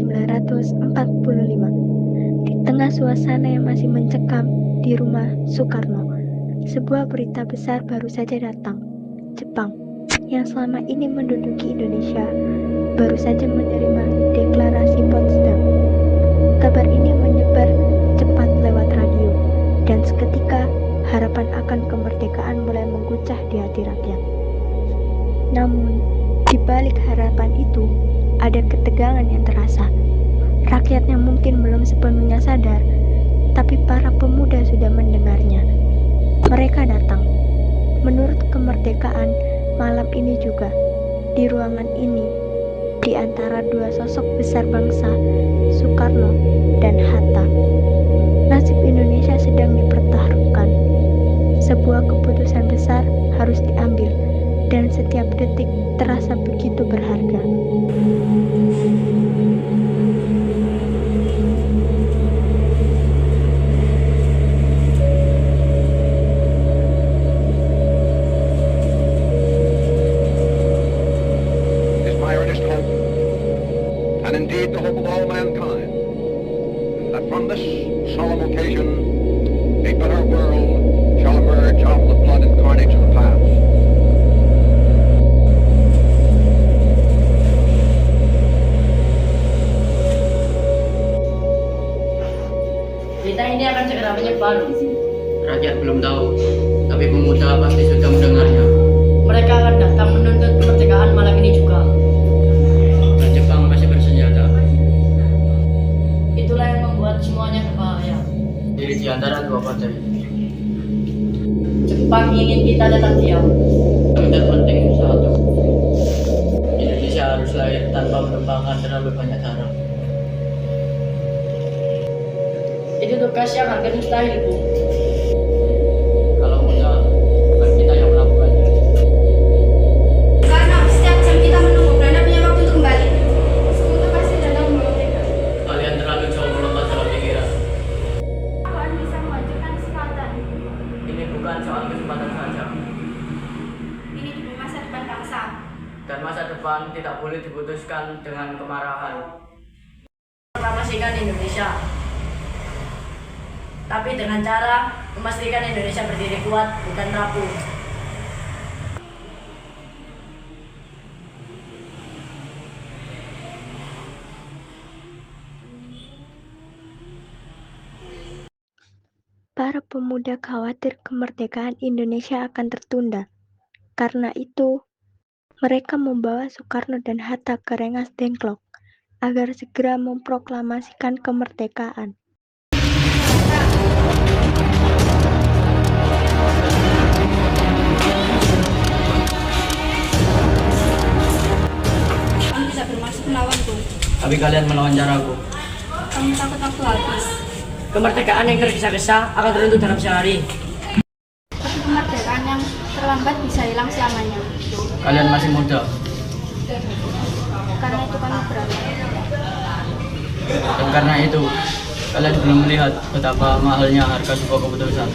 1945. Di tengah suasana yang masih mencekam di rumah Soekarno, sebuah berita besar baru saja datang. Jepang, yang selama ini menduduki Indonesia, baru saja menerima deklarasi Potsdam. Kabar ini menyebar cepat lewat radio, dan seketika harapan akan kemerdekaan mulai mengguncang di hati rakyat. Namun, di balik harapan itu, ada ketegangan yang terasa. Rakyatnya mungkin belum sepenuhnya sadar, tapi para pemuda sudah mendengarnya. Mereka datang. Menurut kemerdekaan, malam ini juga, di ruangan ini, di antara dua sosok besar bangsa, Soekarno dan Hatta, nasib Indonesia sedang dipertaruhkan. Sebuah keputusan besar harus diambil, dan setiap detik terasa begitu berharga. And indeed the hope of all mankind, that from this solemn occasion a better world shall emerge out of the blood and carnage of the past. Berita ini akan segera menyebar. Rakyat belum tahu, tapi pemuda pasti sudah mendengarnya. Mereka akan datang menuntut kemerdekaan malam ini juga. Dan Jepang masih bersenjata. Itulah yang membuat semuanya berbahaya. Diri di antara dua partai. Jepang ingin kita tetap diam. Yang terpenting satu, Indonesia harus lahir tanpa menumpahkan terlalu banyak darah. Itu tugas yang hampir mustahil, Bu. Kalau mudah, bukan kita yang melakukannya. Karena setiap jam kita menunggu, Belanda punya waktu untuk kembali. Sekutu pasti datang memerdeka. Kalian terlalu jauh melompat dalam pikiran. Apaan bisa menghancurkan kesempatan? Ini bukan soal kesempatan saja. Ini demi masa depan bangsa. Dan masa depan tidak boleh diputuskan dengan kemarahan. Proklamasikan Indonesia. Tapi dengan cara memastikan Indonesia berdiri kuat, bukan rapuh. Para pemuda khawatir kemerdekaan Indonesia akan tertunda. Karena itu, mereka membawa Soekarno dan Hatta ke Rengas Dengklok agar segera memproklamasikan kemerdekaan. Kamu tidak bermaksud melawanku. Tapi kalian melawan caraku. Kamu takut aku habis. Kemerdekaan yang tergesa-gesa akan teruntuk dalam sehari. Tapi kemerdekaan yang terlambat bisa hilang selamanya. Kalian masih muda. Karena itu kamu berani. Dan karena itu, kalian belum melihat betapa mahalnya harga sebuah keputusan.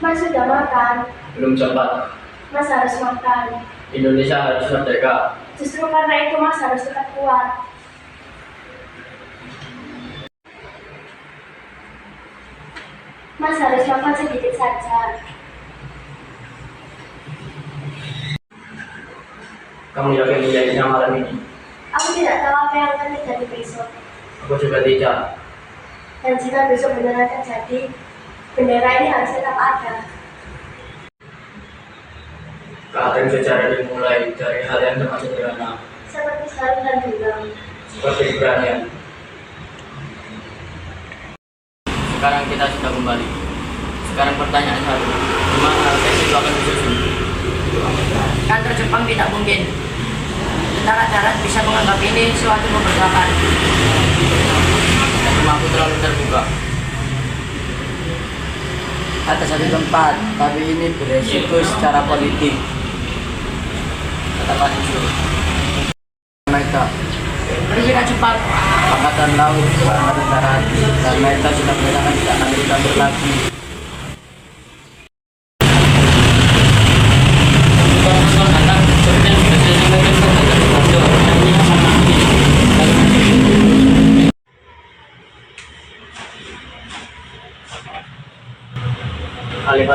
Mas sudah makan. Belum sempat. Mas harus makan. Indonesia harus merdeka. Justru karena itu Mas harus tetap kuat. Mas harus makan sedikit saja. Kamu yakin menjadinya malam ini? Aku tidak tahu apa yang akan terjadi besok. Aku juga tidak. Dan jika besok benar terjadi, bendera ini harus tetap ada. Keadaan sejarah dimulai dari hal yang termasuk sederhana, Seperti saling dan bilang. seperti keberanian. Sekarang kita sudah kembali. Sekarang pertanyaan satu, gimana tes itu akan disusun? Kantor Jepang tidak mungkin. Tentara darat bisa menganggap ini suatu pemberontakan. Rumahku terlalu terbuka. Ada satu tempat, tapi ini beresiko secara politik. Kata Pak Yusuf. Mereka, Presiden Jepang, Angkatan Laut, Angkatan Darat, dan mereka sudah menyatakan tidak akan dicampur lagi.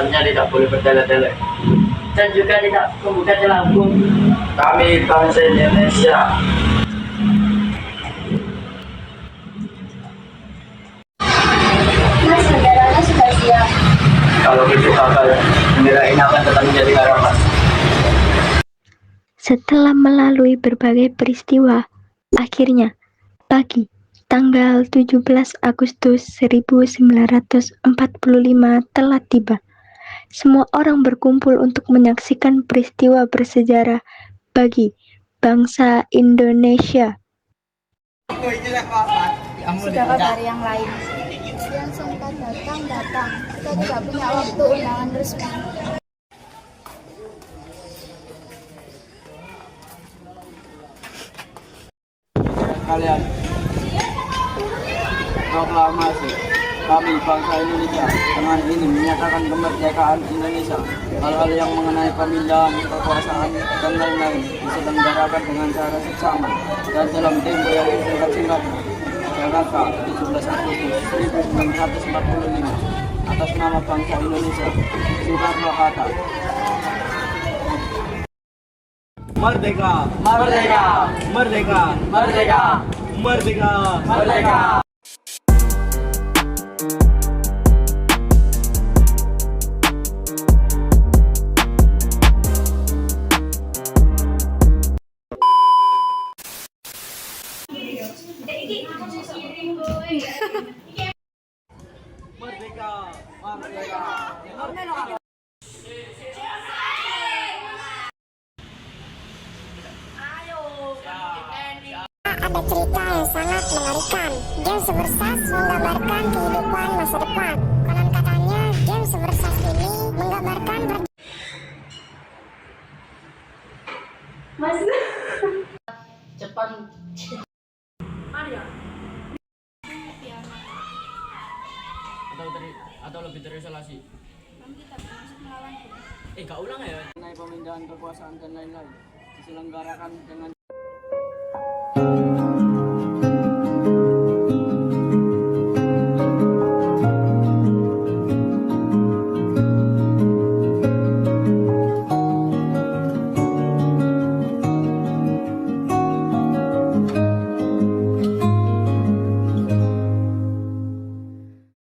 dalamnya tidak boleh bertele-tele. Dan juga tidak membuka celah hukum. Kami bangsa Indonesia. Mas, benderanya sudah siap. Kalau besok bakal bendera ini akan tetap menjadi harapan. Setelah melalui berbagai peristiwa, akhirnya pagi tanggal 17 Agustus 1945 telah tiba. Semua orang berkumpul untuk menyaksikan peristiwa bersejarah bagi bangsa Indonesia. Sudah kabar yang lain. Yang sengkat datang. Kita tidak punya waktu undangan resmi. Kalian proklamasi kami bangsa Indonesia dengan ini menyatakan kemerdekaan Indonesia. Hal-hal yang mengenai pemindahan kekuasaan dan lain-lain diselenggarakan dengan cara seksama dan dalam tempo yang singkat-singkatnya. Jakarta, 17 Agustus 1945. Atas nama bangsa Indonesia, Soekarno-Hatta. Merdeka! Merdeka! Merdeka! Merdeka! Merdeka! Merdeka! Merdeka! Merdeka! Ada cerita yang sangat mengerikan. Game Subversas menggambarkan kehidupan masa depan. Konon katanya, game Subversas ini menggambarkan Mas, Jepang. Atau lebih terisolasi. Gak ulang ya? Mengenai pemindahan kekuasaan dan lain-lain diselenggarakan dengan